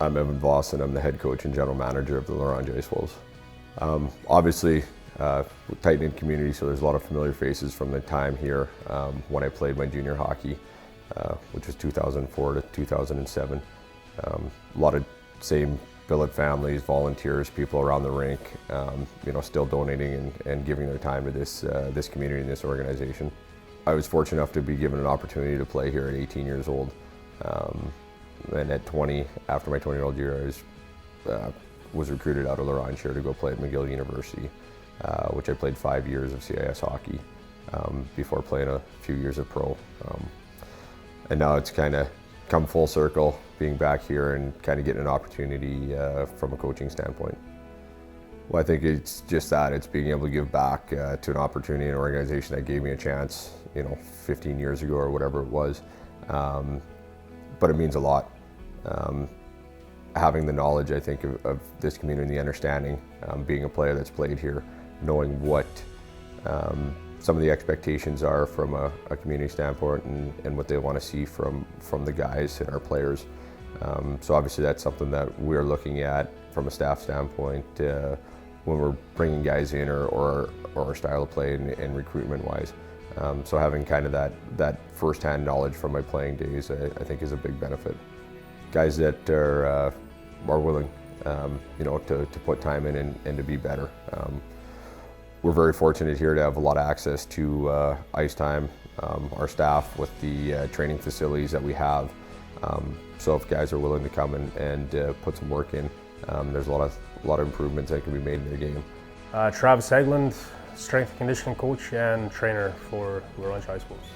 I'm Evan Voss, and I'm the head coach and general manager of the L'Orange Ice Wolves. Obviously, tight-knit community, so there's a lot of familiar faces from the time here when I played my junior hockey, which was 2004 to 2007. A lot of same billet families, volunteers, people around the rink, still donating and giving their time to this community and this organization. I was fortunate enough to be given an opportunity to play here at 18 years old. And at 20, after my 20-year-old year, I was recruited out of L'Orange here to go play at McGill University, which I played 5 years of CIS hockey before playing a few years of pro. And now it's kind of come full circle, being back here and kind of getting an opportunity from a coaching standpoint. Well, I think it's just that, it's being able to give back to an opportunity, an organization that gave me a chance, 15 years ago or whatever it was. But it means a lot. Having the knowledge, I think, of this community and the understanding, being a player that's played here, knowing what some of the expectations are from a community standpoint and what they want to see from the guys and our players. So obviously that's something that we're looking at from a staff standpoint when we're bringing guys in or our style of play and recruitment-wise. So having kind of that first-hand knowledge from my playing days, I think is a big benefit. Guys that are willing, to put time in and to be better. We're very fortunate here to have a lot of access to ice time, our staff with the training facilities that we have. So if guys are willing to come and put some work in, there's a lot of improvements that can be made in their game. Travis Eglund, strength and conditioning coach and trainer for L'Orange Ice Wolves.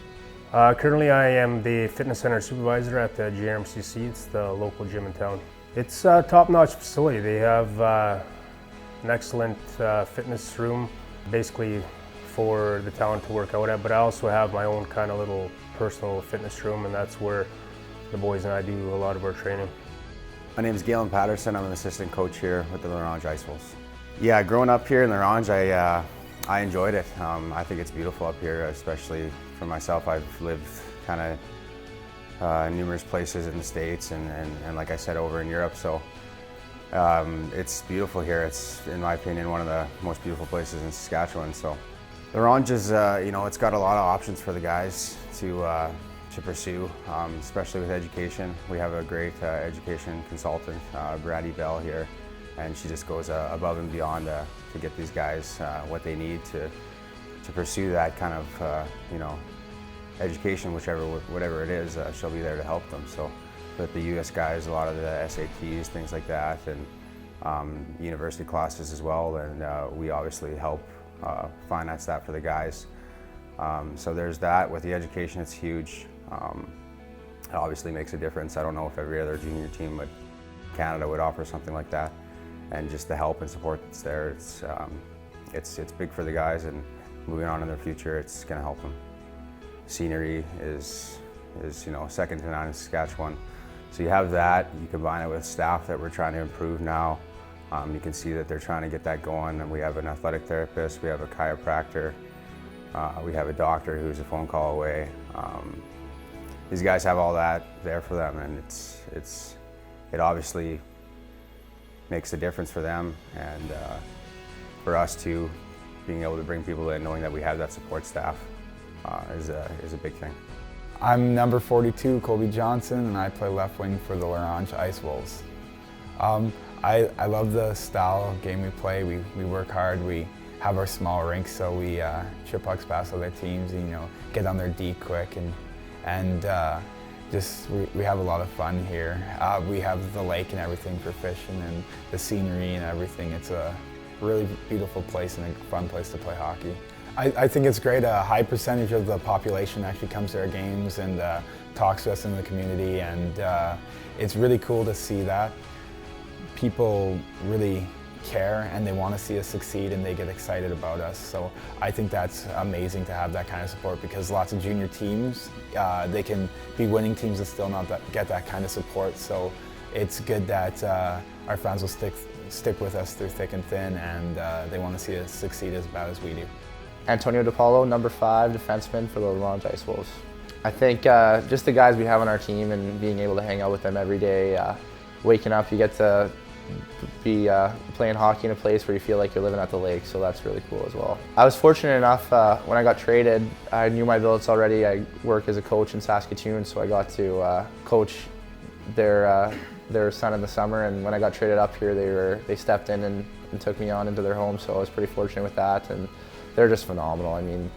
Currently I am the fitness center supervisor at the GRMCC, it's the local gym in town. It's a top-notch facility. They have an excellent fitness room, basically for the talent to work out at, but I also have my own kind of little personal fitness room, and that's where the boys and I do a lot of our training. My name is Galen Patterson. I'm an assistant coach here with the L'Orange Ice Wolves. Yeah, growing up here in L'Orange, I enjoyed it. I think it's beautiful up here, especially for myself. I've lived kind of numerous places in the States and like I said, over in Europe. So it's beautiful here. It's, in my opinion, one of the most beautiful places in Saskatchewan. So L'Orange is, it's got a lot of options for the guys to pursue, especially with education. We have a great education consultant, Brady Bell here, and she just goes above and beyond to get these guys what they need to pursue that kind of, education, whatever it is. She'll be there to help them. So with the US guys, a lot of the SATs, things like that, and university classes as well, and we obviously help finance that for the guys. So there's that. With the education, it's huge. It obviously makes a difference. I don't know if every other junior team Canada would offer something like that. And just the help and support that's there, it's big for the guys, and moving on in their future, it's going to help them. Scenery is second to none in Saskatchewan. So you have that, you combine it with staff that we're trying to improve now. You can see that they're trying to get that going, and we have an athletic therapist, we have a chiropractor, we have a doctor who's a phone call away. These guys have all that there for them, and it obviously makes a difference for them, and for us too, being able to bring people in, knowing that we have that support staff is a big thing. I'm number 42, Colby Johnson, and I play left wing for the L'Orange Ice Wolves. I love the style of game we play. We work hard. We have our small rinks, so we chip pucks past other teams, get on their D quick, and we have a lot of fun here. We have the lake and everything for fishing, and the scenery and everything. It's a really beautiful place and a fun place to play hockey. I think it's great. A high percentage of the population actually comes to our games and talks to us in the community, and it's really cool to see that. People really care and they want to see us succeed, and they get excited about us. So I think that's amazing to have that kind of support, because lots of junior teams, they can be winning teams and still not get that kind of support. So it's good that our fans will stick with us through thick and thin, and they want to see us succeed as bad as we do. Antonio DePaulo, number 5 defenseman for the L'Orange Ice Wolves. I think just the guys we have on our team and being able to hang out with them every day, waking up, you get to be playing hockey in a place where you feel like you're living at the lake, so that's really cool as well. I was fortunate enough when I got traded, I knew my billets already. I work as a coach in Saskatoon, so I got to coach their son in the summer, and when I got traded up here, they stepped in and took me on into their home, so I was pretty fortunate with that, and they're just phenomenal. I mean,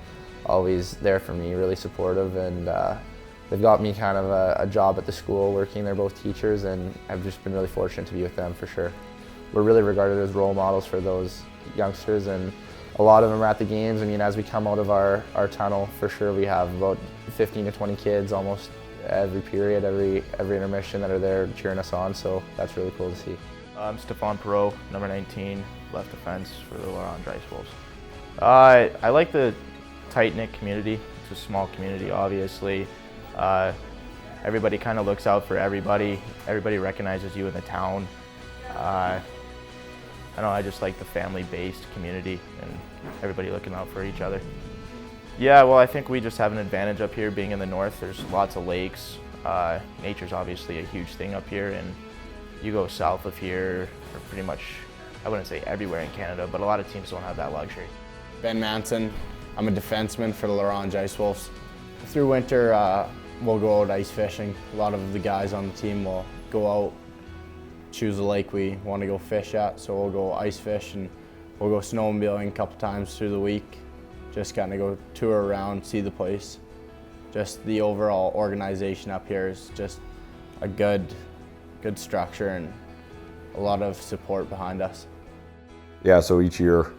always there for me, really supportive, and they've got me kind of a job at the school working. They're both teachers, and I've just been really fortunate to be with them for sure. We're really regarded as role models for those youngsters, and a lot of them are at the games. I mean, as we come out of our tunnel, for sure we have about 15 to 20 kids almost every period, every intermission that are there cheering us on, so that's really cool to see. I'm Stephane Perreault, number 19, left defense for the L'Orange Ice Wolves. I like the tight-knit community. It's a small community, obviously. Everybody kind of looks out for everybody. Everybody recognizes you in the town. I don't know, I just like the family-based community and everybody looking out for each other. Yeah, well, I think we just have an advantage up here being in the north. There's lots of lakes. Nature's obviously a huge thing up here, and you go south of here, or pretty much, I wouldn't say everywhere in Canada, but a lot of teams don't have that luxury. Ben Manson. I'm a defenseman for the L'Orange Ice Wolves. Through winter, we'll go out ice fishing. A lot of the guys on the team will go out, choose a lake we want to go fish at, so we'll go ice fish and we'll go snowmobiling a couple times through the week. Just kind of go tour around, see the place. Just the overall organization up here is just a good structure and a lot of support behind us. Yeah, so each year,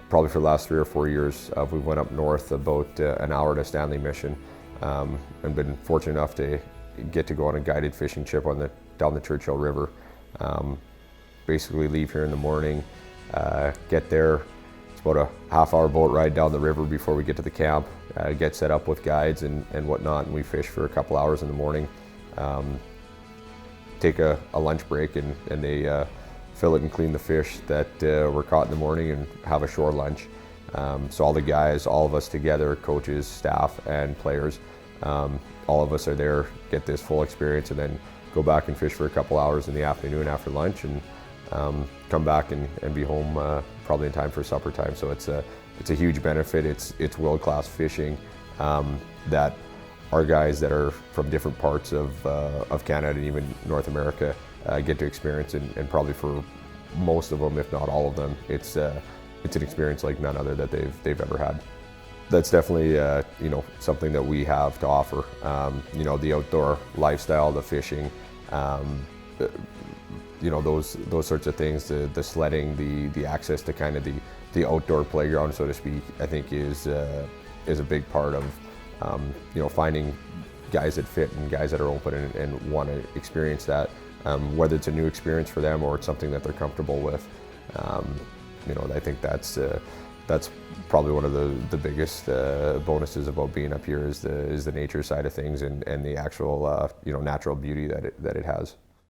probably for the last 3 or 4 years, we went up north about an hour to Stanley Mission, and been fortunate enough to get to go on a guided fishing trip down the Churchill River. Basically leave here in the morning, get there. It's about a half-hour boat ride down the river before we get to the camp, get set up with guides and whatnot, and we fish for a couple hours in the morning. Take a lunch break and they fill it and clean the fish that were caught in the morning and have a shore lunch. So all the guys, all of us together, coaches, staff, and players, all of us are there, get this full experience, and then go back and fish for a couple hours in the afternoon after lunch, and come back and be home probably in time for supper time. So it's a huge benefit. It's world-class fishing that our guys that are from different parts of Canada and even North America get to experience, and probably for most of them, if not all of them, it's an experience like none other that they've ever had. That's definitely something that we have to offer. The outdoor lifestyle, the fishing, those sorts of things, the sledding, the access to kind of the outdoor playground, so to speak, I think is a big part of finding guys that fit and guys that are open and want to experience that, whether it's a new experience for them or it's something that they're comfortable with. I think that's probably one of the biggest bonuses about being up here is the nature side of things and the actual natural beauty that it has.